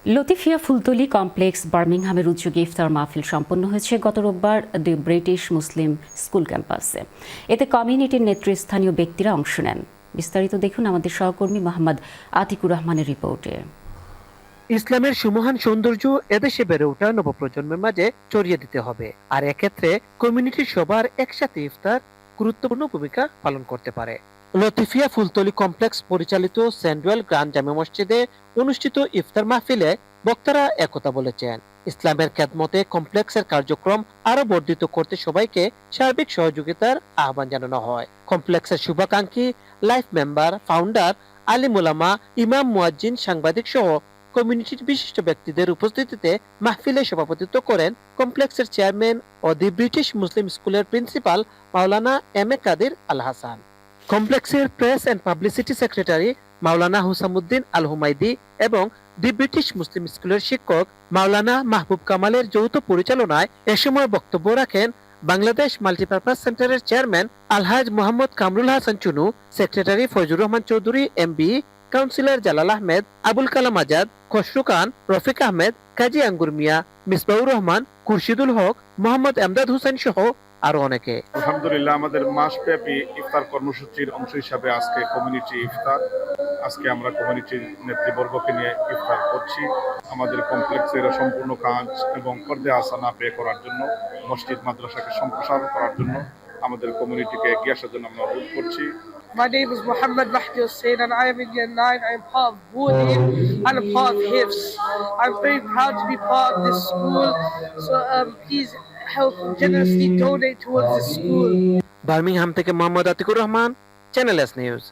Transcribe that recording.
Latifia Fultali complex বার্মিংহামের উদ্যোগে ইফতার মাহফিল সম্পন্ন হয়েছে গত রোববার দি ব্রিটিশ মুসলিম স্কুল ক্যাম্পাসে। এতে কমিউনিটির নেতৃস্থানীয় ব্যক্তিরা অংশ নেন। বিস্তারিত দেখুন আমাদের সহকর্মী মোহাম্মদ আতিকুর রহমানের রিপোর্টে। ইসলামের সুমহান সৌন্দর্য এদেশে বেড়ে ওঠা নবপ্রজন্মের মাঝে ছড়িয়ে দিতে হবে, আর এক্ষেত্রে কমিউনিটির সবার একসাথে ইফতার গুরুত্বপূর্ণ ভূমিকা পালন করতে পারে। লতিফিয়া ফুলতলি কমপ্লেক্স পরিচালিত সেন্ট্রাল গ্র্যান্ড জামে মসজিদে অনুষ্ঠিত ইফতার মাহফিলে বক্তারা একথা বলেছেন। ইসলামের খেদমতে কমপ্লেক্সের কার্যক্রম আরো বর্ধিত করতে সবাইকে সার্বিক সহযোগিতার আহ্বান জানানো হয়। কমপ্লেক্সের শুভাকাঙ্ক্ষী, লাইফ মেম্বার, ফাউন্ডার, আলিম উলামা, ইমাম, মুয়াজ্জিন, সাংবাদিক সহ কমিউনিটির বিশিষ্ট ব্যক্তিদের উপস্থিতিতে মাহফিলে সভাপতিত্ব করেন কমপ্লেক্সের চেয়ারম্যান ও দি ব্রিটিশ মুসলিম স্কুলের principal Maulana M A Kadir Al Hasan. কমপ্লেক্সের প্রেস এন্ড পাবলিসিটি সেক্রেটারি মাওলানা হুসামুদ্দিন আল হুমাইদি এবং দি ব্রিটিশ মুসলিম স্কুলের শিক্ষক মাওলানা মাহবুব কামালের যৌথ পরিচালনায় এ সময় বক্তব্য রাখেন বাংলাদেশ মাল্টিপারপাস সেন্টারের chairman Alhaj Mohammad Kamrul Hasan Chunu, secretary Foyzur Rahman Chowdhury MB, councillor Jalal Ahmed, Abul Kalam Azad, Khasru Khan, Rafiq Ahmed, Kazi Angur Mia, Misbaur Rahman, Khurshidul হক, মোহাম্মদ এমদাদ হোসেন সহ আরো অনেকে। আলহামদুলিল্লাহ, আমাদের মাসব্যাপী ইফতার কর্মসূচির অংশ হিসাবে আজকে কমিউনিটি ইফতার। আজকে আমরা কমিউনিটির নেতৃবর্গকে নিয়ে ইফতার করছি। আমাদের কমপ্লেক্সের সম্পূর্ণ কাজ এবং পর্দে আসানা পে করার জন্য, মসজিদ মাদ্রাসাকে সম্প্রসারণ করার জন্য, আমাদের কমিউনিটিকে এগিয়ে আসার জন্য আমরা অনুরোধ করছি। My name is Muhammad Mahdi Hussain and I am in Year 9. I am part of Boarding and a part of HIFS. I'm very proud to be part of this school. So please help generously donate towards this school. Birmingham থেকে Mohammad Atiqur Rahman, channel S news.